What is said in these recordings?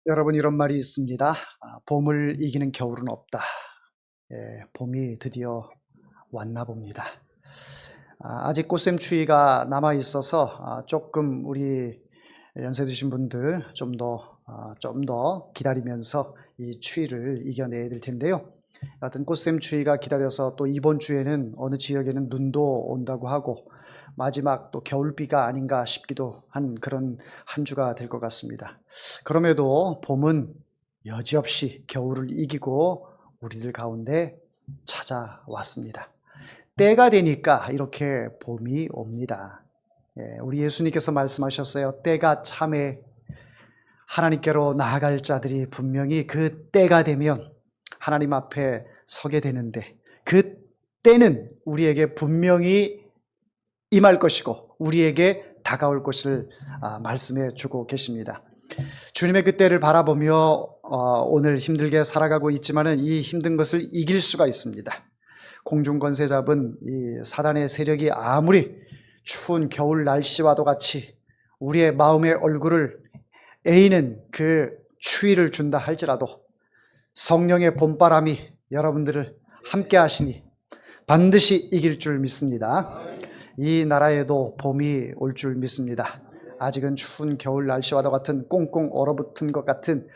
여러분, 이런 말이 있습니다. 봄을 이기는 겨울은 없다. 봄이 드디어 왔나 봅니다. 아직 꽃샘추위가 남아 있어서 조금 우리 연세 드신 분들 좀 더 기다리면서 이 추위를 이겨내야 될 텐데요. 여하튼 꽃샘추위가 기다려서 또 이번 주에는 어느 지역에는 눈도 온다고 하고 마지막 또 겨울비가 아닌가 싶기도 한 그런 한 주가 될 것 같습니다. 그럼에도 봄은 여지없이 겨울을 이기고 우리들 가운데 찾아왔습니다. 때가 되니까 이렇게 봄이 옵니다. 우리 예수님께서 말씀하셨어요. 때가 참에 하나님께로 나아갈 자들이 분명히 그 때가 되면 하나님 앞에 서게 되는데, 그 때는 우리에게 분명히 임할 것이고 우리에게 다가올 것을 말씀해 주고 계십니다. 주님의 그 때를 바라보며 오늘 힘들게 살아가고 있지만은 이 힘든 것을 이길 수가 있습니다. 공중 권세 잡은 이 사단의 세력이 아무리 추운 겨울 날씨와도 같이 우리의 마음의 얼굴을 에이는 그 추위를 준다 할지라도 성령의 봄바람이 여러분들을 함께 하시니 반드시 이길 줄 믿습니다. 이 나라에도 봄이 올 줄 믿습니다. 아직은 추운 겨울 날씨와도 같은 꽁꽁 얼어붙은 것 같은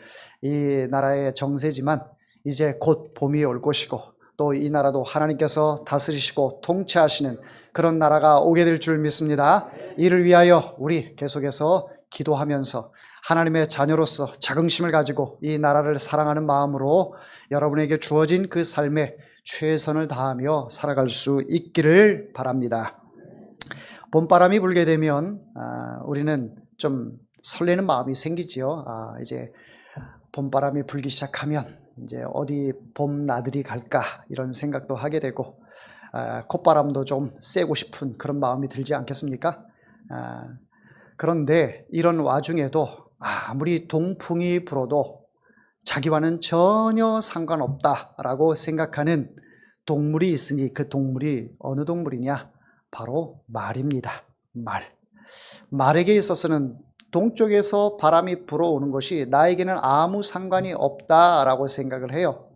이 나라의 정세지만 이제 곧 봄이 올 것이고 또 이 나라도 하나님께서 다스리시고 통치하시는 그런 나라가 오게 될 줄 믿습니다. 이를 위하여 우리 계속해서 기도하면서 하나님의 자녀로서 자긍심을 가지고 이 나라를 사랑하는 마음으로 여러분에게 주어진 그 삶에 최선을 다하며 살아갈 수 있기를 바랍니다. 봄바람이 불게 되면 우리는 좀 설레는 마음이 생기지요. 이제 봄바람이 불기 시작하면 이제 어디 봄나들이 갈까 이런 생각도 하게 되고 콧바람도 좀 쐬고 싶은 그런 마음이 들지 않겠습니까? 그런데 이런 와중에도 아무리 동풍이 불어도 자기와는 전혀 상관없다라고 생각하는 동물이 있으니 그 동물이 어느 동물이냐? 바로 말입니다. 말에게 있어서는 동쪽에서 바람이 불어오는 것이 나에게는 아무 상관이 없다라고 생각을 해요.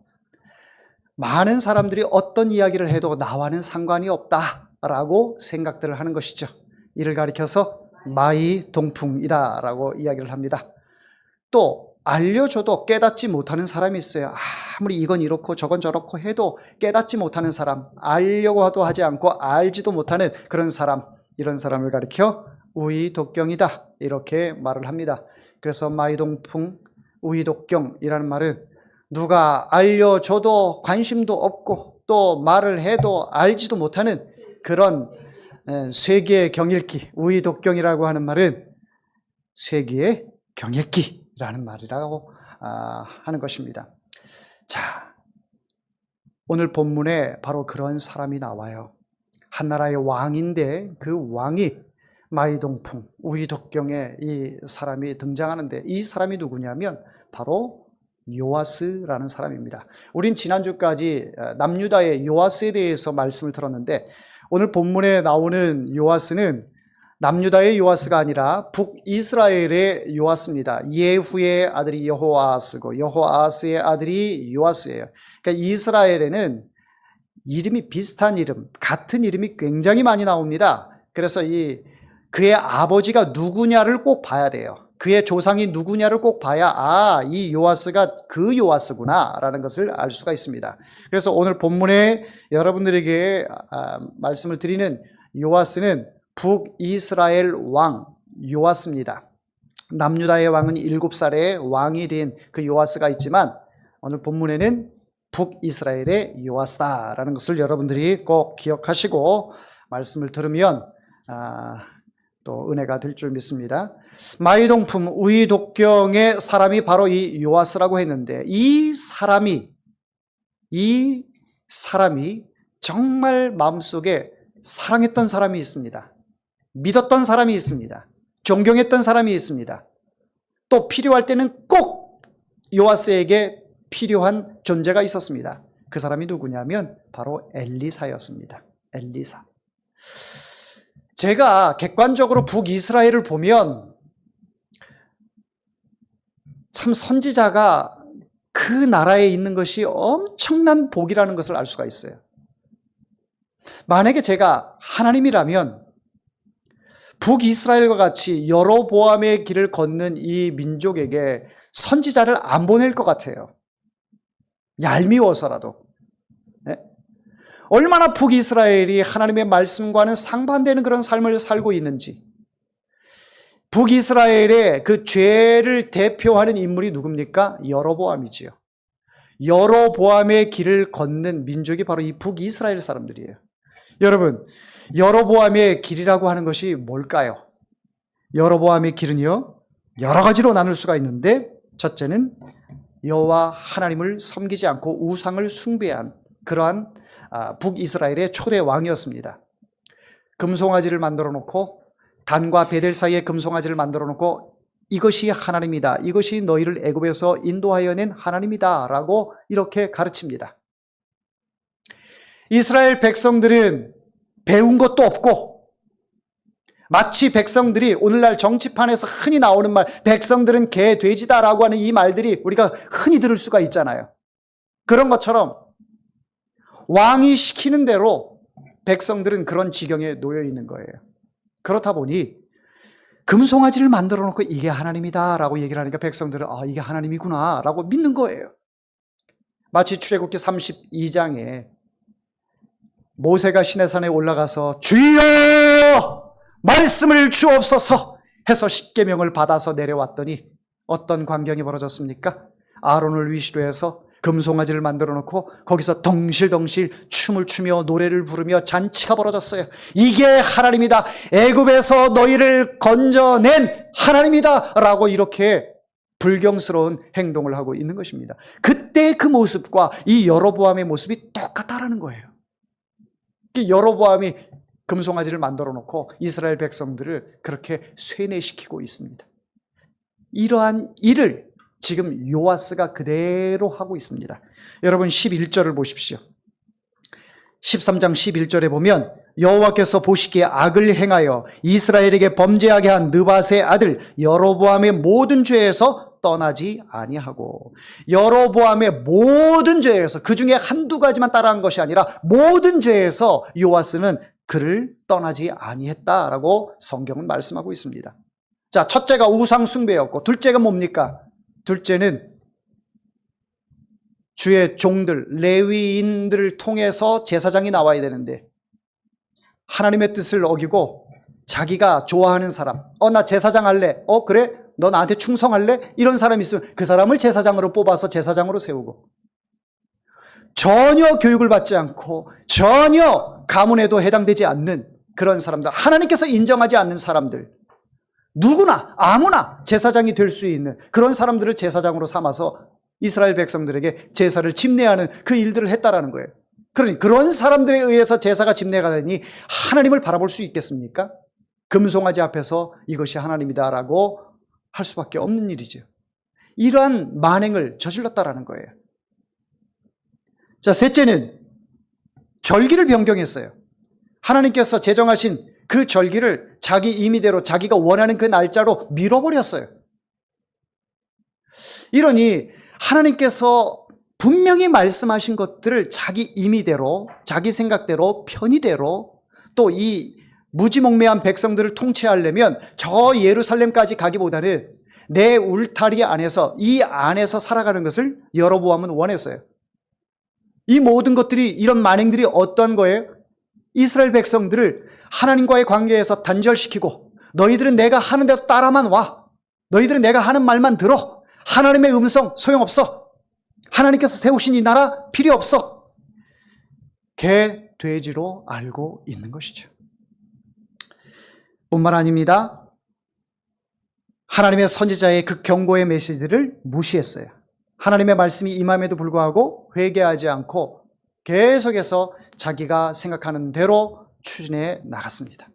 많은 사람들이 어떤 이야기를 해도 나와는 상관이 없다라고 생각들을 하는 것이죠. 이를 가리켜서 마이 동풍이다라고 이야기를 합니다. 또 알려줘도 깨닫지 못하는 사람이 있어요. 아무리 이건 이렇고 저건 저렇고 해도 깨닫지 못하는 사람, 알려고 하지 않고 알지도 못하는 그런 사람, 이런 사람을 가리켜 우의독경이다 이렇게 말을 합니다. 그래서 마이동풍, 우의독경이라는 말은 누가 알려줘도 관심도 없고 또 말을 해도 알지도 못하는 그런 쇠기의 경읽기, 우의독경이라고 하는 말은 쇠기의 경읽기라는 말이라고 하는 것입니다. 자, 오늘 본문에 바로 그런 사람이 나와요. 한 나라의 왕인데 그 왕이 마이동풍, 우의독경의 이 사람이 등장하는데 이 사람이 누구냐면 바로 요아스라는 사람입니다. 우린 지난주까지 남유다의 요아스에 대해서 말씀을 들었는데 오늘 본문에 나오는 요아스는 남유다의 요아스가 아니라 북이스라엘의 요아스입니다. 예후의 아들이 여호아스고 여호아스의 아들이 요아스예요. 그러니까 이스라엘에는 이름이 비슷한 이름, 같은 이름이 굉장히 많이 나옵니다. 그래서 그의 아버지가 누구냐를 꼭 봐야 돼요. 그의 조상이 누구냐를 꼭 봐야 이 요아스가 그 요아스구나라는 것을 알 수가 있습니다. 그래서 오늘 본문에 여러분들에게 말씀을 드리는 요아스는 북이스라엘 왕 요아스입니다. 남유다의 왕은 7살에 왕이 된 그 요아스가 있지만 오늘 본문에는 북이스라엘의 요아스다라는 것을 여러분들이 꼭 기억하시고 말씀을 들으면 또 은혜가 될 줄 믿습니다. 마이동품 우의독경의 사람이 바로 이 요아스라고 했는데 이 사람이 정말 마음속에 사랑했던 사람이 있습니다. 믿었던 사람이 있습니다. 존경했던 사람이 있습니다. 또 필요할 때는 꼭 요아스에게 필요한 존재가 있었습니다. 그 사람이 누구냐면 바로 엘리사였습니다. 엘리사. 제가 객관적으로 북이스라엘을 보면 참 선지자가 그 나라에 있는 것이 엄청난 복이라는 것을 알 수가 있어요. 만약에 제가 하나님이라면 북이스라엘과 같이 여로보암의 길을 걷는 이 민족에게 선지자를 안 보낼 것 같아요. 얄미워서라도. 네? 얼마나 북이스라엘이 하나님의 말씀과는 상반되는 그런 삶을 살고 있는지. 북이스라엘의 그 죄를 대표하는 인물이 누굽니까? 여로보암이지요. 여로보암의 길을 걷는 민족이 바로 이 북이스라엘 사람들이에요. 여러분, 여로보암의 길이라고 하는 것이 뭘까요? 여로보암의 길은요, 여러 가지로 나눌 수가 있는데, 첫째는 여호와 하나님을 섬기지 않고 우상을 숭배한 그러한 북이스라엘의 초대 왕이었습니다. 금송아지를 만들어 놓고 단과 베델 사이에 금송아지를 만들어 놓고 이것이 하나님이다. 이것이 너희를 애굽에서 인도하여 낸 하나님이다. 라고 이렇게 가르칩니다. 이스라엘 백성들은 배운 것도 없고 마치 백성들이 오늘날 정치판에서 흔히 나오는 말 백성들은 개, 돼지다라고 하는 이 말들이 우리가 흔히 들을 수가 있잖아요. 그런 것처럼 왕이 시키는 대로 백성들은 그런 지경에 놓여 있는 거예요. 그렇다 보니 금송아지를 만들어 놓고 이게 하나님이다 라고 얘기를 하니까 백성들은 이게 하나님이구나 라고 믿는 거예요. 마치 출애굽기 32장에 모세가 시내산에 올라가서 주여 말씀을 주옵소서 해서 십계명을 받아서 내려왔더니 어떤 광경이 벌어졌습니까? 아론을 위시로 해서 금송아지를 만들어 놓고 거기서 덩실덩실 춤을 추며 노래를 부르며 잔치가 벌어졌어요. 이게 하나님이다. 애굽에서 너희를 건져낸 하나님이다 라고 이렇게 불경스러운 행동을 하고 있는 것입니다. 그때 그 모습과 이 여로보암의 모습이 똑같다라는 거예요. 여로보암이 금송아지를 만들어 놓고 이스라엘 백성들을 그렇게 쇠뇌시키고 있습니다. 이러한 일을 지금 요아스가 그대로 하고 있습니다. 여러분 11절을 보십시오. 13장 11절에 보면 여호와께서 보시기에 악을 행하여 이스라엘에게 범죄하게 한 느밧의 아들 여로보암의 모든 죄에서 떠나지 아니하고, 여로보암의 모든 죄에서 그 중에 한두 가지만 따라한 것이 아니라 모든 죄에서 요아스는 그를 떠나지 아니했다라고 성경은 말씀하고 있습니다. 자, 첫째가 우상 숭배였고 둘째가 뭡니까? 둘째는 주의 종들 레위인들을 통해서 제사장이 나와야 되는데 하나님의 뜻을 어기고 자기가 좋아하는 사람, 나 제사장 할래, 그래? 너 나한테 충성할래? 이런 사람이 있으면 그 사람을 제사장으로 뽑아서 제사장으로 세우고, 전혀 교육을 받지 않고 전혀 가문에도 해당되지 않는 그런 사람들, 하나님께서 인정하지 않는 사람들, 누구나 아무나 제사장이 될 수 있는 그런 사람들을 제사장으로 삼아서 이스라엘 백성들에게 제사를 집례하는 그 일들을 했다라는 거예요. 그러니 그런 사람들에 의해서 제사가 집례가 되니 하나님을 바라볼 수 있겠습니까? 금송아지 앞에서 이것이 하나님이다라고 할 수밖에 없는 일이죠. 이러한 만행을 저질렀다라는 거예요. 자, 셋째는 절기를 변경했어요. 하나님께서 제정하신 그 절기를 자기 임의대로 자기가 원하는 그 날짜로 밀어버렸어요. 이러니 하나님께서 분명히 말씀하신 것들을 자기 임의대로, 자기 생각대로, 편의대로, 또 이 무지몽매한 백성들을 통치하려면 저 예루살렘까지 가기보다는 내 울타리 안에서, 이 안에서 살아가는 것을 여로보암은 원했어요. 이 모든 것들이, 이런 만행들이 어떤 거예요? 이스라엘 백성들을 하나님과의 관계에서 단절시키고, 너희들은 내가 하는 대로 따라만 와, 너희들은 내가 하는 말만 들어, 하나님의 음성 소용없어, 하나님께서 세우신 이 나라 필요 없어, 개, 돼지로 알고 있는 것이죠. 뿐만 아닙니다. 하나님의 선지자의 그 경고의 메시지를 무시했어요. 하나님의 말씀이 임함에도 불구하고 회개하지 않고 계속해서 자기가 생각하는 대로 추진해 나갔습니다.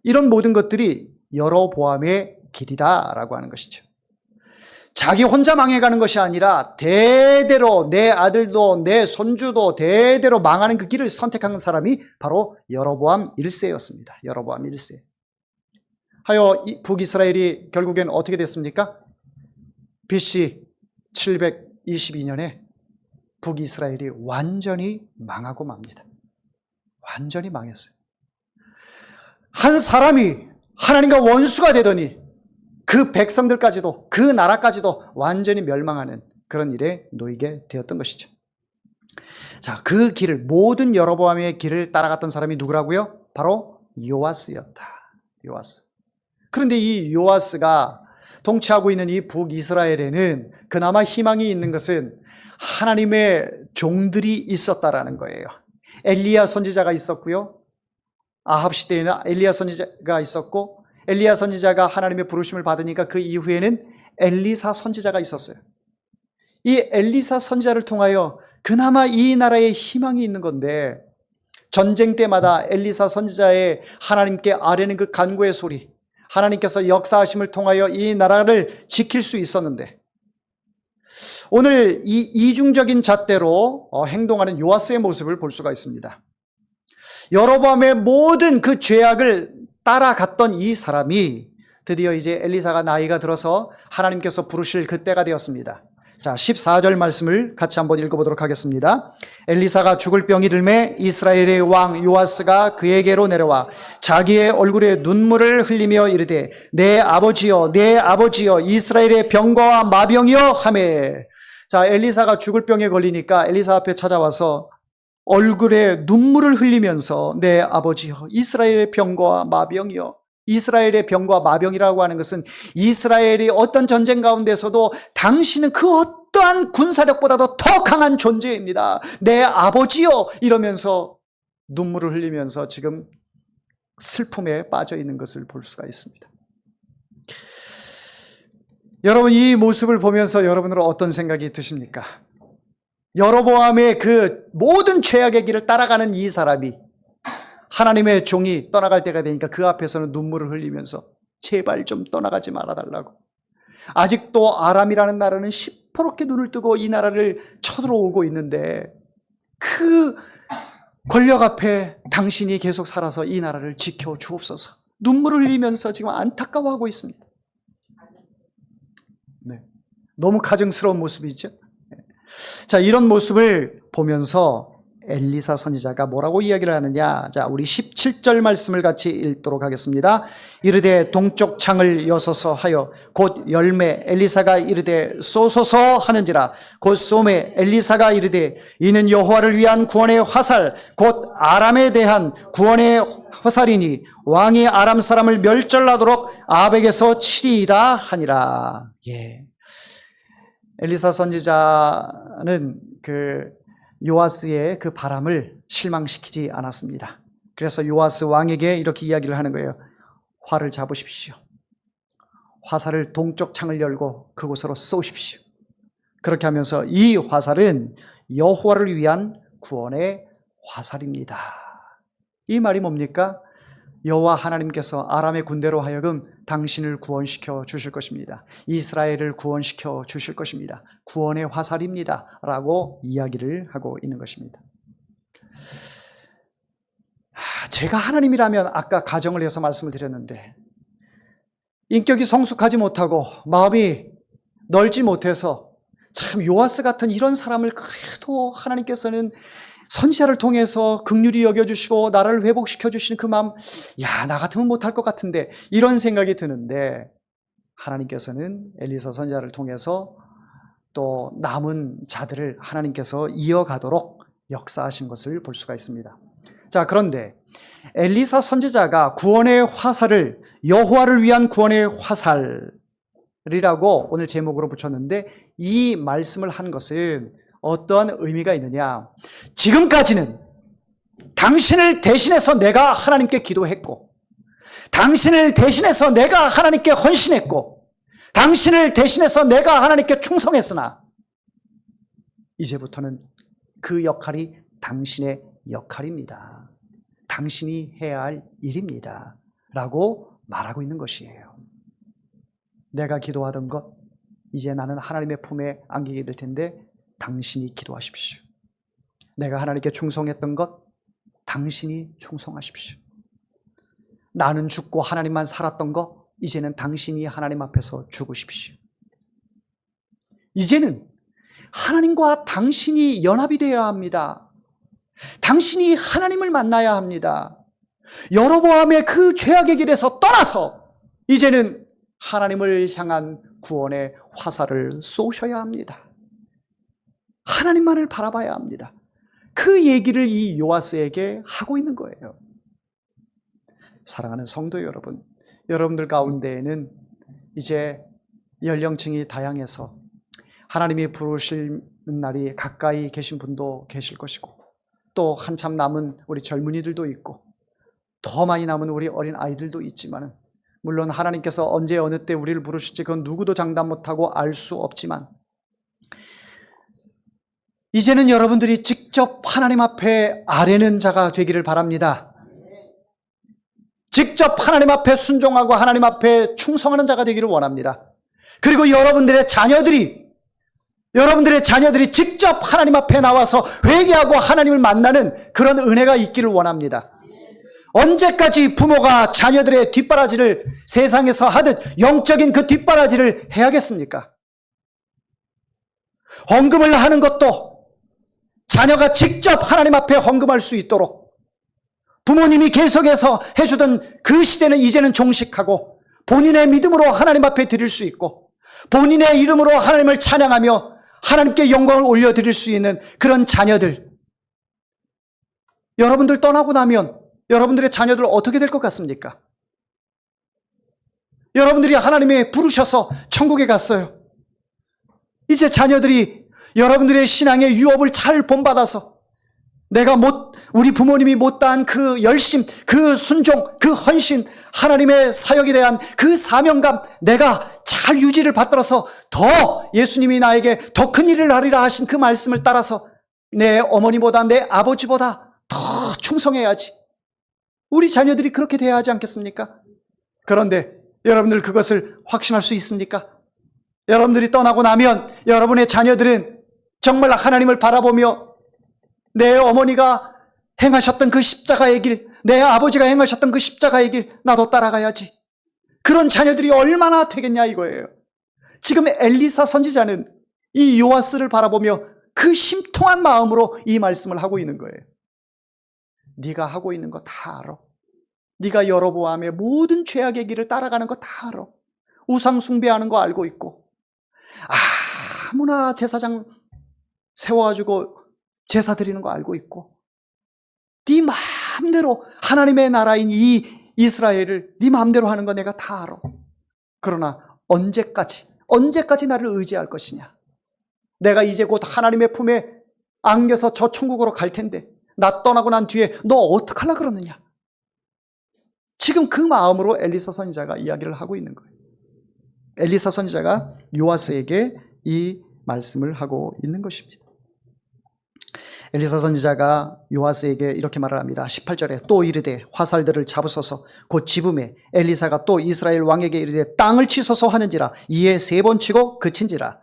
이런 모든 것들이 여로보암의 길이다라고 하는 것이죠. 자기 혼자 망해가는 것이 아니라 대대로 내 아들도 내 손주도 대대로 망하는 그 길을 선택한 사람이 바로 여로보암 1세였습니다. 여로보암 1세. 하여 북이스라엘이 결국엔 어떻게 됐습니까? BC 722년에 북이스라엘이 완전히 망하고 맙니다. 완전히 망했어요. 한 사람이 하나님과 원수가 되더니 그 백성들까지도, 그 나라까지도 완전히 멸망하는 그런 일에 놓이게 되었던 것이죠. 자, 그 길을, 모든 여로보암의 길을 따라갔던 사람이 누구라고요? 바로 요아스였다. 요아스. 그런데 이 요아스가 통치하고 있는 이 북이스라엘에는 그나마 희망이 있는 것은 하나님의 종들이 있었다라는 거예요. 엘리야 선지자가 있었고요. 아합 시대에는 엘리야 선지자가 있었고, 엘리야 선지자가 하나님의 부르심을 받으니까 그 이후에는 엘리사 선지자가 있었어요. 이 엘리사 선지자를 통하여 그나마 이 나라에 희망이 있는 건데, 전쟁 때마다 엘리사 선지자의 하나님께 아뢰는 그 간구의 소리, 하나님께서 역사하심을 통하여 이 나라를 지킬 수 있었는데, 오늘 이 이중적인 잣대로 행동하는 요아스의 모습을 볼 수가 있습니다. 여로보암의 모든 그 죄악을 따라갔던 이 사람이 드디어 이제 엘리사가 나이가 들어서 하나님께서 부르실 그때가 되었습니다. 자, 14절 말씀을 같이 한번 읽어보도록 하겠습니다. 엘리사가 죽을 병이 들매 이스라엘의 왕 요아스가 그에게로 내려와 자기의 얼굴에 눈물을 흘리며 이르되 내 아버지여 내 아버지여 이스라엘의 병과 마병이여 하매. 자, 엘리사가 죽을 병에 걸리니까 엘리사 앞에 찾아와서 얼굴에 눈물을 흘리면서 내 아버지여 이스라엘의 병과 마병이여. 이스라엘의 병과 마병이라고 하는 것은 이스라엘이 어떤 전쟁 가운데서도 당신은 그 어떠한 군사력보다도 더 강한 존재입니다. 내 아버지여 이러면서 눈물을 흘리면서 지금 슬픔에 빠져 있는 것을 볼 수가 있습니다. 여러분, 이 모습을 보면서 여러분은 어떤 생각이 드십니까? 여로보암의 그 모든 죄악의 길을 따라가는 이 사람이 하나님의 종이 떠나갈 때가 되니까 그 앞에서는 눈물을 흘리면서 제발 좀 떠나가지 말아달라고. 아직도 아람이라는 나라는 시퍼렇게 눈을 뜨고 이 나라를 쳐들어오고 있는데 그 권력 앞에 당신이 계속 살아서 이 나라를 지켜주옵소서. 눈물을 흘리면서 지금 안타까워하고 있습니다. 네. 너무 가증스러운 모습이죠. 자, 이런 모습을 보면서 엘리사 선지자가 뭐라고 이야기를 하느냐. 자, 우리 17절 말씀을 같이 읽도록 하겠습니다. 이르되 동쪽 창을 여소서 하여 곧 열매 엘리사가 이르되 쏘소서 하는지라 곧 쏘매 엘리사가 이르되 이는 여호와를 위한 구원의 화살 곧 아람에 대한 구원의 화살이니 왕이 아람 사람을 멸절하도록 아벡에서 치리이다 하니라. 예. 엘리사 선지자는 요아스의 그 바람을 실망시키지 않았습니다. 그래서 요아스 왕에게 이렇게 이야기를 하는 거예요. 활을 잡으십시오. 화살을 동쪽 창을 열고 그곳으로 쏘십시오. 그렇게 하면서 이 화살은 여호와를 위한 구원의 화살입니다. 이 말이 뭡니까? 여호와 하나님께서 아람의 군대로 하여금 당신을 구원시켜 주실 것입니다. 이스라엘을 구원시켜 주실 것입니다. 구원의 화살입니다. 라고 이야기를 하고 있는 것입니다. 제가 하나님이라면 아까 가정을 해서 말씀을 드렸는데 인격이 성숙하지 못하고 마음이 넓지 못해서 참 요아스 같은 이런 사람을 그래도 하나님께서는 선지자를 통해서 긍휼히 여겨주시고 나라를 회복시켜 주시는 그 마음, 야, 나 같으면 못할 것 같은데 이런 생각이 드는데 하나님께서는 엘리사 선지자를 통해서 또 남은 자들을 하나님께서 이어가도록 역사하신 것을 볼 수가 있습니다. 자, 그런데 엘리사 선지자가 구원의 화살을 여호와를 위한 구원의 화살이라고 오늘 제목으로 붙였는데 이 말씀을 한 것은 어떠한 의미가 있느냐. 지금까지는 당신을 대신해서 내가 하나님께 기도했고 당신을 대신해서 내가 하나님께 헌신했고 당신을 대신해서 내가 하나님께 충성했으나 이제부터는 그 역할이 당신의 역할입니다. 당신이 해야 할 일입니다. 라고 말하고 있는 것이에요. 내가 기도하던 것 이제 나는 하나님의 품에 안기게 될 텐데 당신이 기도하십시오. 내가 하나님께 충성했던 것 당신이 충성하십시오. 나는 죽고 하나님만 살았던 것 이제는 당신이 하나님 앞에서 죽으십시오. 이제는 하나님과 당신이 연합이 되어야 합니다. 당신이 하나님을 만나야 합니다. 여로보암의 그 죄악의 길에서 떠나서 이제는 하나님을 향한 구원의 화살을 쏘셔야 합니다. 하나님만을 바라봐야 합니다. 그 얘기를 이 요아스에게 하고 있는 거예요. 사랑하는 성도 여러분, 여러분들 가운데에는 이제 연령층이 다양해서 하나님이 부르실 날이 가까이 계신 분도 계실 것이고, 또 한참 남은 우리 젊은이들도 있고, 더 많이 남은 우리 어린 아이들도 있지만, 물론 하나님께서 언제 어느 때 우리를 부르실지 그건 누구도 장담 못하고 알 수 없지만, 이제는 여러분들이 직접 하나님 앞에 아뢰는 자가 되기를 바랍니다. 직접 하나님 앞에 순종하고 하나님 앞에 충성하는 자가 되기를 원합니다. 그리고 여러분들의 자녀들이 직접 하나님 앞에 나와서 회개하고 하나님을 만나는 그런 은혜가 있기를 원합니다. 언제까지 부모가 자녀들의 뒷바라지를 세상에서 하듯 영적인 그 뒷바라지를 해야겠습니까? 헌금을 하는 것도 자녀가 직접 하나님 앞에 헌금할 수 있도록 부모님이 계속해서 해주던 그 시대는 이제는 종식하고 본인의 믿음으로 하나님 앞에 드릴 수 있고 본인의 이름으로 하나님을 찬양하며 하나님께 영광을 올려드릴 수 있는 그런 자녀들, 여러분들 떠나고 나면 여러분들의 자녀들 어떻게 될 것 같습니까? 여러분들이 하나님이 부르셔서 천국에 갔어요. 이제 자녀들이 여러분들의 신앙의 유업을 잘 본받아서 우리 부모님이 못다한 그 열심, 그 순종, 그 헌신, 하나님의 사역에 대한 그 사명감, 내가 잘 유지를 받들어서 더 예수님이 나에게 더 큰 일을 하리라 하신 그 말씀을 따라서 내 어머니보다 내 아버지보다 더 충성해야지. 우리 자녀들이 그렇게 돼야 하지 않겠습니까? 그런데 여러분들 그것을 확신할 수 있습니까? 여러분들이 떠나고 나면 여러분의 자녀들은 정말 하나님을 바라보며 내 어머니가 행하셨던 그 십자가의 길, 내 아버지가 행하셨던 그 십자가의 길 나도 따라가야지. 그런 자녀들이 얼마나 되겠냐 이거예요. 지금 엘리사 선지자는 이 요아스를 바라보며 그 심통한 마음으로 이 말씀을 하고 있는 거예요. 네가 하고 있는 거 다 알아. 네가 여로보암의 모든 죄악의 길을 따라가는 거 다 알아. 우상 숭배하는 거 알고 있고, 아무나 제사장 세워가지고 제사 드리는 거 알고 있고, 네 마음대로 하나님의 나라인 이 이스라엘을 네 마음대로 하는 거 내가 다 알아. 그러나 언제까지 나를 의지할 것이냐? 내가 이제 곧 하나님의 품에 안겨서 저 천국으로 갈 텐데 나 떠나고 난 뒤에 너 어떡하려고 그러느냐? 지금 그 마음으로 엘리사 선지자가 이야기를 하고 있는 거예요. 엘리사 선지자가 요아스에게 이 말씀을 하고 있는 것입니다. 엘리사 선지자가 요아스에게 이렇게 말을 합니다. 18절에 또 이르되 화살들을 잡으소서 곧 집음에 엘리사가 또 이스라엘 왕에게 이르되 땅을 치소서 하는지라 이에 3번 치고 그친지라.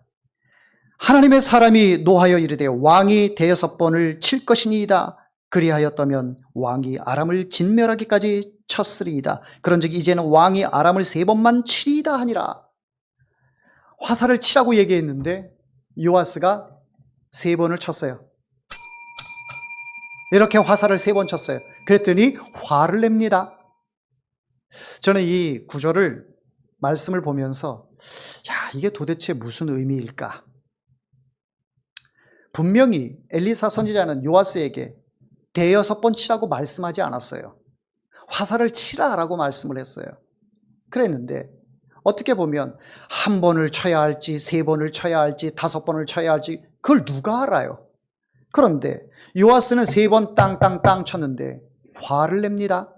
하나님의 사람이 노하여 이르되 왕이 6번을 칠 것이니이다. 그리하였다면 왕이 아람을 진멸하기까지 쳤으리이다. 그런즉 이제는 왕이 아람을 3번만 치리이다 하니라. 화살을 치라고 얘기했는데 요아스가 3번을 쳤어요. 이렇게 화살을 3번 쳤어요. 그랬더니 화를 냅니다. 저는 이 구절을 말씀을 보면서 이게 도대체 무슨 의미일까? 분명히 엘리사 선지자는 요아스에게 6번 치라고 말씀하지 않았어요. 화살을 치라라고 말씀을 했어요. 그랬는데 어떻게 보면 1번을 쳐야 할지 3번을 쳐야 할지 5번을 쳐야 할지 그걸 누가 알아요? 그런데 요아스는 3번 땅땅땅 쳤는데 화를 냅니다.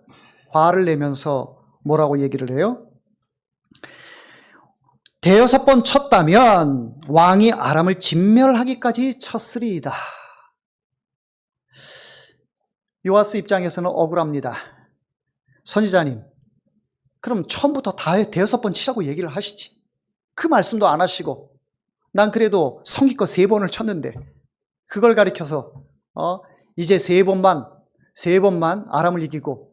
화를 내면서 뭐라고 얘기를 해요? 6번 쳤다면 왕이 아람을 진멸하기까지 쳤으리이다. 요아스 입장에서는 억울합니다. 선지자님, 그럼 처음부터 다 6번 치라고 얘기를 하시지. 그 말씀도 안 하시고 난 그래도 성기껏 3번을 쳤는데 그걸 가리켜서 이제 3번만 아람을 이기고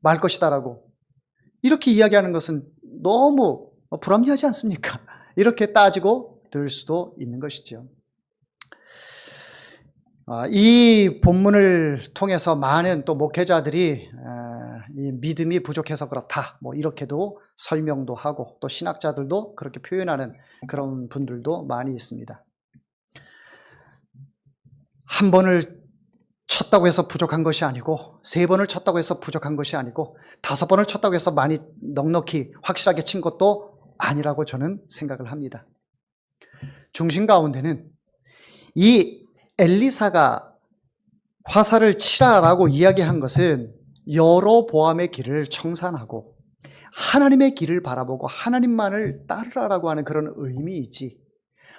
말 것이다라고 이렇게 이야기하는 것은 너무 불합리하지 않습니까? 이렇게 따지고 들 수도 있는 것이죠. 이 본문을 통해서 많은 또 목회자들이 이 믿음이 부족해서 그렇다, 뭐 이렇게도 설명도 하고 또 신학자들도 그렇게 표현하는 그런 분들도 많이 있습니다. 한 번을 쳤다고 해서 부족한 것이 아니고, 3번을 쳤다고 해서 부족한 것이 아니고, 5번을 쳤다고 해서 많이 넉넉히 확실하게 친 것도 아니라고 저는 생각을 합니다. 중심 가운데는 이 엘리사가 화살을 치라라고 이야기한 것은 여로보암의 길을 청산하고 하나님의 길을 바라보고 하나님만을 따르라라고 하는 그런 의미이지,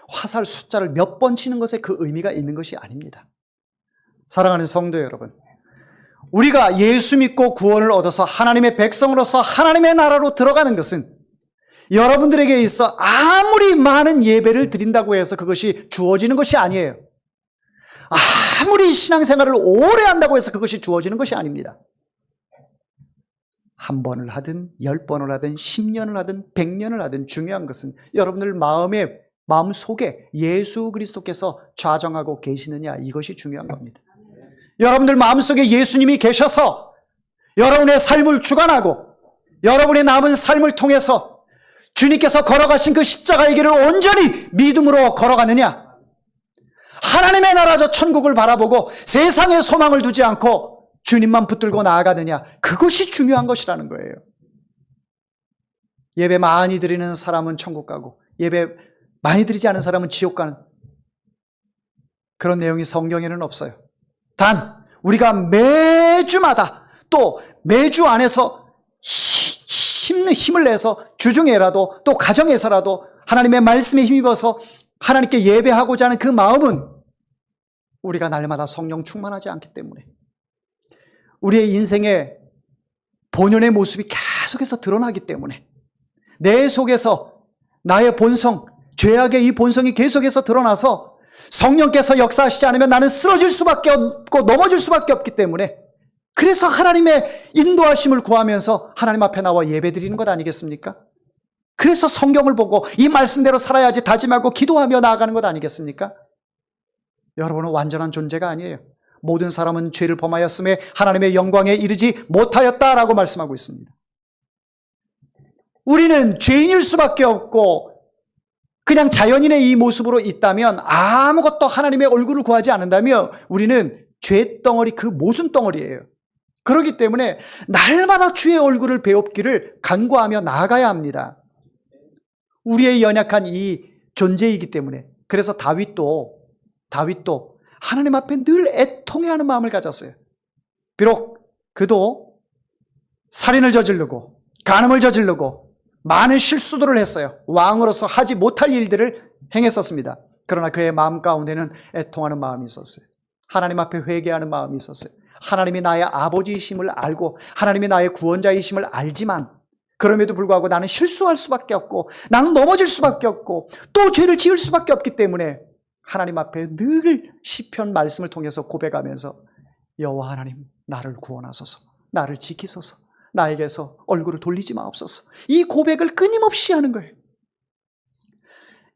화살 숫자를 몇 번 치는 것에 그 의미가 있는 것이 아닙니다. 사랑하는 성도 여러분, 우리가 예수 믿고 구원을 얻어서 하나님의 백성으로서 하나님의 나라로 들어가는 것은 여러분들에게 있어 아무리 많은 예배를 드린다고 해서 그것이 주어지는 것이 아니에요. 아무리 신앙생활을 오래 한다고 해서 그것이 주어지는 것이 아닙니다. 한 번을 하든 10번을 하든 10년을 하든 100년을 하든 중요한 것은 여러분들 마음속에 예수 그리스도께서 좌정하고 계시느냐, 이것이 중요한 겁니다. 여러분들 마음속에 예수님이 계셔서 여러분의 삶을 주관하고 여러분의 남은 삶을 통해서 주님께서 걸어가신 그 십자가의 길을 온전히 믿음으로 걸어가느냐, 하나님의 나라 저 천국을 바라보고 세상에 소망을 두지 않고 주님만 붙들고 나아가느냐, 그것이 중요한 것이라는 거예요. 예배 많이 드리는 사람은 천국 가고 예배 많이 드리지 않은 사람은 지옥 가는, 그런 내용이 성경에는 없어요. 단 우리가 매주마다 또 매주 안에서 힘을 내서 주중에라도 또 가정에서라도 하나님의 말씀에 힘입어서 하나님께 예배하고자 하는 그 마음은 우리가 날마다 성령 충만하지 않기 때문에, 우리의 인생의 본연의 모습이 계속해서 드러나기 때문에, 내 속에서 나의 본성, 죄악의 이 본성이 계속해서 드러나서 성령께서 역사하시지 않으면 나는 쓰러질 수밖에 없고 넘어질 수밖에 없기 때문에, 그래서 하나님의 인도하심을 구하면서 하나님 앞에 나와 예배드리는 것 아니겠습니까? 그래서 성경을 보고 이 말씀대로 살아야지 다짐하고 기도하며 나아가는 것 아니겠습니까? 여러분은 완전한 존재가 아니에요. 모든 사람은 죄를 범하였음에 하나님의 영광에 이르지 못하였다라고 말씀하고 있습니다. 우리는 죄인일 수밖에 없고 그냥 자연인의 이 모습으로 있다면, 아무것도 하나님의 얼굴을 구하지 않는다면 우리는 죄덩어리, 그 모순 덩어리예요. 그렇기 때문에 날마다 주의 얼굴을 배웁기를 간구하며 나아가야 합니다. 우리의 연약한 이 존재이기 때문에. 그래서 다윗도 하나님 앞에 늘 애통해하는 마음을 가졌어요. 비록 그도 살인을 저지르고 간음을 저지르고 많은 실수들을 했어요. 왕으로서 하지 못할 일들을 행했었습니다. 그러나 그의 마음 가운데는 애통하는 마음이 있었어요. 하나님 앞에 회개하는 마음이 있었어요. 하나님이 나의 아버지이심을 알고 하나님이 나의 구원자이심을 알지만, 그럼에도 불구하고 나는 실수할 수밖에 없고 나는 넘어질 수밖에 없고 또 죄를 지을 수밖에 없기 때문에 하나님 앞에 늘 시편 말씀을 통해서 고백하면서, 여호와 하나님, 나를 구원하소서, 나를 지키소서, 나에게서 얼굴을 돌리지 마옵소서, 이 고백을 끊임없이 하는 거예요.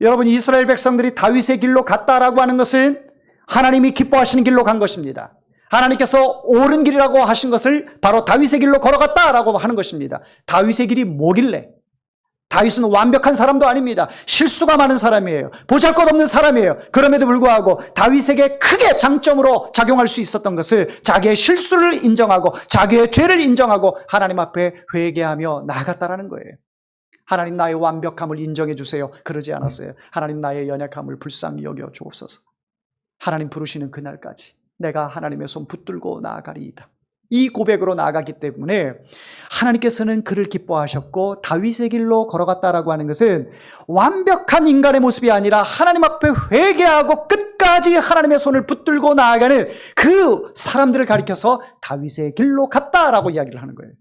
여러분, 이스라엘 백성들이 다윗의 길로 갔다라고 하는 것은 하나님이 기뻐하시는 길로 간 것입니다. 하나님께서 옳은 길이라고 하신 것을 바로 다윗의 길로 걸어갔다라고 하는 것입니다. 다윗의 길이 뭐길래? 다윗은 완벽한 사람도 아닙니다. 실수가 많은 사람이에요. 보잘것없는 사람이에요. 그럼에도 불구하고 다윗에게 크게 장점으로 작용할 수 있었던 것을 자기의 실수를 인정하고 자기의 죄를 인정하고 하나님 앞에 회개하며 나아갔다라는 거예요. 하나님, 나의 완벽함을 인정해 주세요. 그러지 않았어요. 하나님, 나의 연약함을 불쌍히 여겨 주옵소서. 하나님 부르시는 그날까지 내가 하나님의 손 붙들고 나아가리이다. 이 고백으로 나아갔기 때문에 하나님께서는 그를 기뻐하셨고, 다윗의 길로 걸어갔다라고 하는 것은 완벽한 인간의 모습이 아니라 하나님 앞에 회개하고 끝까지 하나님의 손을 붙들고 나아가는 그 사람들을 가리켜서 다윗의 길로 갔다라고 이야기를 하는 거예요.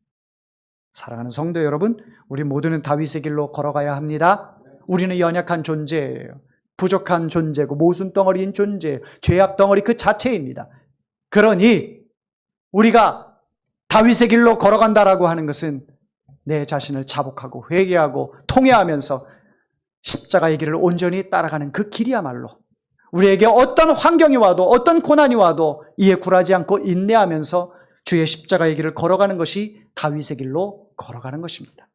사랑하는 성도 여러분, 우리 모두는 다윗의 길로 걸어가야 합니다. 우리는 연약한 존재예요. 부족한 존재고 모순덩어리인 존재예요. 죄악 덩어리 그 자체입니다. 그러니 우리가 다윗의 길로 걸어간다라고 하는 것은 내 자신을 자복하고 회개하고 통회하면서 십자가의 길을 온전히 따라가는 그 길이야말로 우리에게 어떤 환경이 와도 어떤 고난이 와도 이에 굴하지 않고 인내하면서 주의 십자가의 길을 걸어가는 것이 다윗의 길로 걸어가는 것입니다.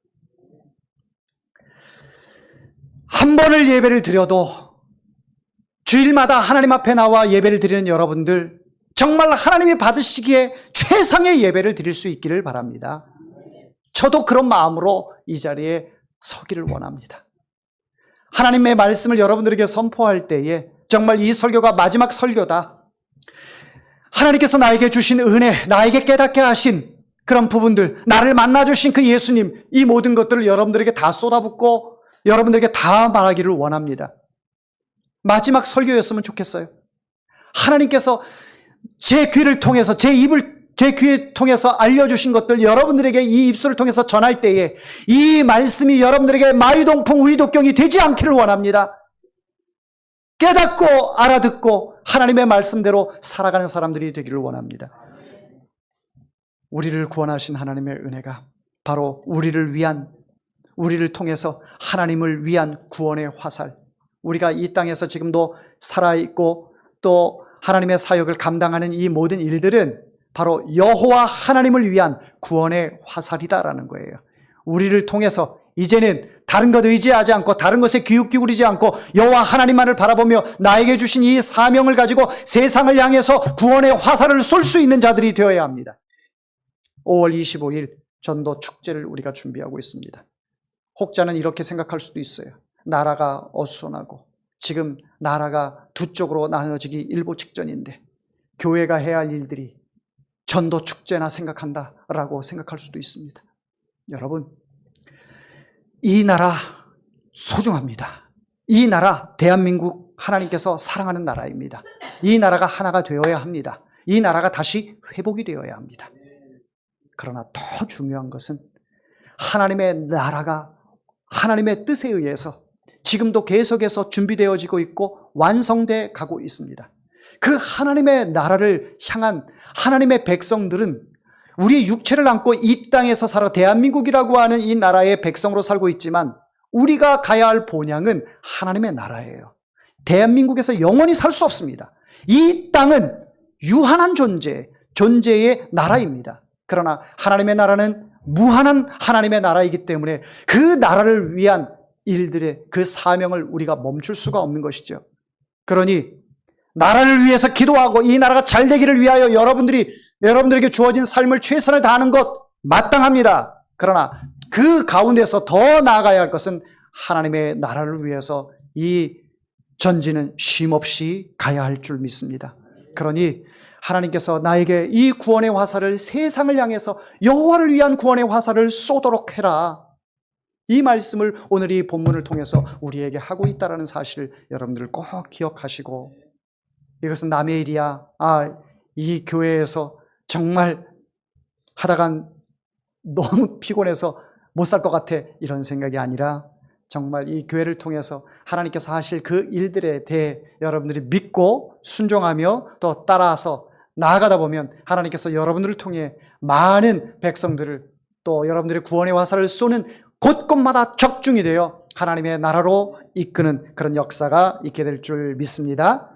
한 번을 예배를 드려도 주일마다 하나님 앞에 나와 예배를 드리는 여러분들 정말 하나님이 받으시기에 최상의 예배를 드릴 수 있기를 바랍니다. 저도 그런 마음으로 이 자리에 서기를 원합니다. 하나님의 말씀을 여러분들에게 선포할 때에 정말 이 설교가 마지막 설교다. 하나님께서 나에게 주신 은혜, 나에게 깨닫게 하신 그런 부분들, 나를 만나주신 그 예수님, 이 모든 것들을 여러분들에게 다 쏟아붓고 여러분들에게 다 말하기를 원합니다. 마지막 설교였으면 좋겠어요. 하나님께서 제 귀를 통해서 제 귀를 통해서 알려주신 것들 여러분들에게 이 입술을 통해서 전할 때에 이 말씀이 여러분들에게 마유동풍 우이독경이 되지 않기를 원합니다. 깨닫고 알아듣고 하나님의 말씀대로 살아가는 사람들이 되기를 원합니다. 우리를 구원하신 하나님의 은혜가 바로 우리를 통해서 하나님을 위한 구원의 화살, 우리가 이 땅에서 지금도 살아있고 또 하나님의 사역을 감당하는 이 모든 일들은 바로 여호와 하나님을 위한 구원의 화살이다라는 거예요. 우리를 통해서 이제는 다른 것 의지하지 않고 다른 것에 귀 기울이지 않고 여호와 하나님만을 바라보며 나에게 주신 이 사명을 가지고 세상을 향해서 구원의 화살을 쏠 수 있는 자들이 되어야 합니다. 5월 25일 전도 축제를 우리가 준비하고 있습니다. 혹자는 이렇게 생각할 수도 있어요. 나라가 어수선하고 지금 나라가 두 쪽으로 나눠지기 일보 직전인데 교회가 해야 할 일들이 전도 축제나 생각한다라고 생각할 수도 있습니다. 여러분, 이 나라 소중합니다. 이 나라 대한민국 하나님께서 사랑하는 나라입니다. 이 나라가 하나가 되어야 합니다. 이 나라가 다시 회복이 되어야 합니다. 그러나 더 중요한 것은 하나님의 나라가 하나님의 뜻에 의해서 지금도 계속해서 준비되어지고 있고 완성돼 가고 있습니다. 그 하나님의 나라를 향한 하나님의 백성들은 우리의 육체를 안고 이 땅에서 살아 대한민국이라고 하는 이 나라의 백성으로 살고 있지만 우리가 가야 할 본향은 하나님의 나라예요. 대한민국에서 영원히 살 수 없습니다. 이 땅은 유한한 존재의 나라입니다. 그러나 하나님의 나라는 무한한 하나님의 나라이기 때문에 그 나라를 위한 일들의 그 사명을 우리가 멈출 수가 없는 것이죠. 그러니 나라를 위해서 기도하고 이 나라가 잘 되기를 위하여 여러분들에게 주어진 삶을 최선을 다하는 것 마땅합니다. 그러나 그 가운데서 더 나아가야 할 것은 하나님의 나라를 위해서 이 전진은 쉼없이 가야 할 줄 믿습니다. 그러니 하나님께서 나에게 이 구원의 화살을 세상을 향해서 여호와를 위한 구원의 화살을 쏘도록 해라. 이 말씀을 오늘 이 본문을 통해서 우리에게 하고 있다는 사실을 여러분들 꼭 기억하시고, 이것은 남의 일이야. 이 교회에서 정말 하다간 너무 피곤해서 못 살 것 같아. 이런 생각이 아니라 정말 이 교회를 통해서 하나님께서 하실 그 일들에 대해 여러분들이 믿고 순종하며 또 따라서 나아가다 보면 하나님께서 여러분들을 통해 많은 백성들을 또 여러분들의 구원의 화살을 쏘는 곳곳마다 적중이 되어 하나님의 나라로 이끄는 그런 역사가 있게 될 줄 믿습니다.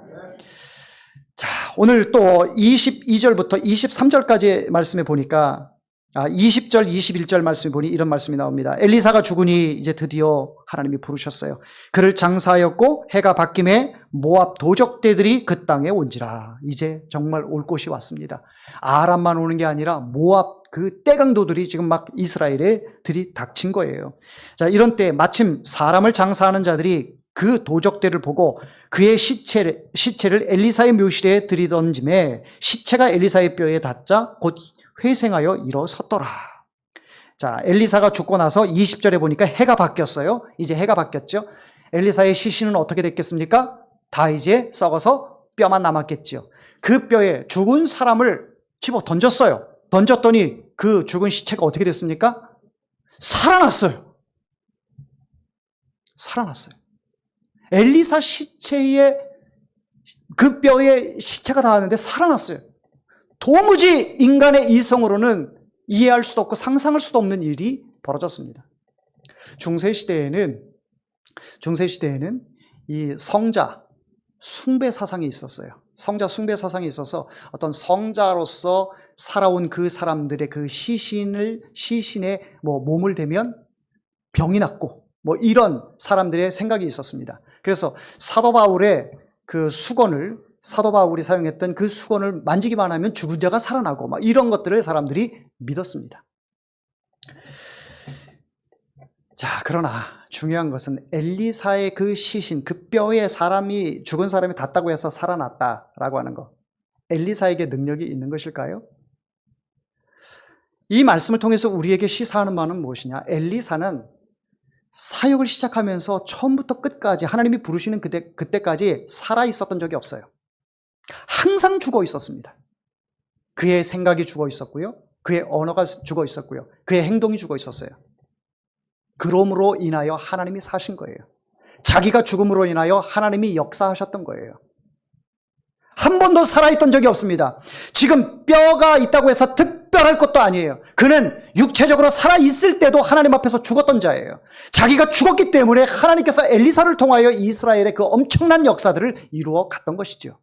자, 오늘 또 22절부터 23절까지 말씀해 보니까 20절, 21절 말씀에 보니 이런 말씀이 나옵니다. 엘리사가 죽으니 이제 드디어 하나님이 부르셨어요. 그를 장사하였고 해가 바뀜에 모압 도적대들이 그 땅에 온지라. 이제 정말 올 곳이 왔습니다. 아람만 오는 게 아니라 모압 그 떼강도들이 지금 막 이스라엘에 들이닥친 거예요. 자, 이런 때 마침 사람을 장사하는 자들이 그 도적대를 보고 그의 시체를 엘리사의 묘실에 들이던짐에 시체가 엘리사의 뼈에 닿자 곧 회생하여 일어섰더라. 자, 엘리사가 죽고 나서 20절에 보니까 해가 바뀌었어요. 이제 해가 바뀌었죠. 엘리사의 시신은 어떻게 됐겠습니까? 다 이제 썩어서 뼈만 남았겠죠. 그 뼈에 죽은 사람을 집어 던졌어요. 던졌더니 그 죽은 시체가 어떻게 됐습니까? 살아났어요. 엘리사 시체에 그 뼈에 시체가 닿았는데 살아났어요. 도무지 인간의 이성으로는 이해할 수도 없고 상상할 수도 없는 일이 벌어졌습니다. 중세시대에는 중세시대에는 이 성자 숭배 사상이 있었어요. 성자 숭배 사상이 있어서 어떤 성자로서 살아온 그 사람들의 그 시신에 몸을 대면 병이 낫고 이런 사람들의 생각이 있었습니다. 그래서 사도 바울의 그 수건을, 사도 바울이 사용했던 그 수건을 만지기만 하면 죽은 자가 살아나고 이런 것들을 사람들이 믿었습니다. 자, 그러나 중요한 것은 엘리사의 그 시신, 그 뼈에 죽은 사람이 닿다고 해서 살아났다라고 하는 것. 엘리사에게 능력이 있는 것일까요? 이 말씀을 통해서 우리에게 시사하는 바는 무엇이냐? 엘리사는 사역을 시작하면서 처음부터 끝까지 하나님이 부르시는 그때까지 살아 있었던 적이 없어요. 항상 죽어 있었습니다. 그의 생각이 죽어 있었고요. 그의 언어가 죽어 있었고요. 그의 행동이 죽어 있었어요. 그러므로 인하여 하나님이 사신 거예요. 자기가 죽음으로 인하여 하나님이 역사하셨던 거예요. 한 번도 살아있던 적이 없습니다. 지금 뼈가 있다고 해서 특별할 것도 아니에요. 그는 육체적으로 살아있을 때도 하나님 앞에서 죽었던 자예요. 자기가 죽었기 때문에 하나님께서 엘리사를 통하여 이스라엘의 그 엄청난 역사들을 이루어 갔던 것이죠.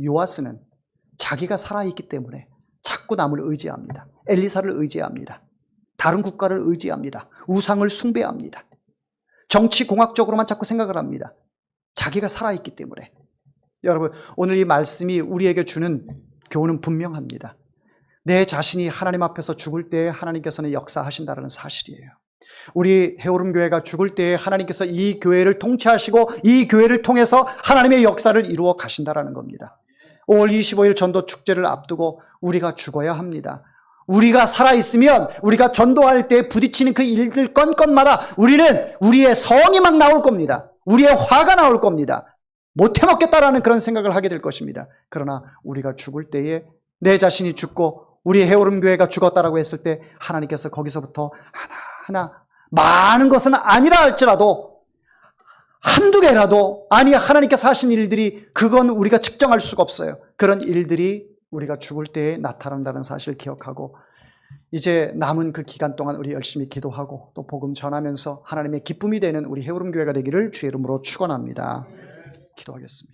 요아스는 자기가 살아있기 때문에 자꾸 남을 의지합니다. 엘리사를 의지합니다. 다른 국가를 의지합니다. 우상을 숭배합니다. 정치공학적으로만 자꾸 생각을 합니다. 자기가 살아있기 때문에. 여러분, 오늘 이 말씀이 우리에게 주는 교훈은 분명합니다. 내 자신이 하나님 앞에서 죽을 때 하나님께서는 역사하신다는 사실이에요. 우리 해오름교회가 죽을 때 하나님께서 이 교회를 통치하시고 이 교회를 통해서 하나님의 역사를 이루어 가신다는 겁니다. 5월 25일 전도 축제를 앞두고 우리가 죽어야 합니다. 우리가 살아있으면 우리가 전도할 때 부딪히는 그 일들 건건마다 우리는 우리의 성이 막 나올 겁니다. 우리의 화가 나올 겁니다. 못해먹겠다라는 그런 생각을 하게 될 것입니다. 그러나 우리가 죽을 때에 내 자신이 죽고 우리 해오름교회가 죽었다라고 했을 때 하나님께서 거기서부터 하나하나 많은 것은 아니라 할지라도 한두 개라도 하나님께서 하신 일들이 그건 우리가 측정할 수가 없어요. 그런 일들이 우리가 죽을 때에 나타난다는 사실을 기억하고 이제 남은 그 기간 동안 우리 열심히 기도하고 또 복음 전하면서 하나님의 기쁨이 되는 우리 해오름교회가 되기를 주의 이름으로 축원합니다. 기도하겠습니다.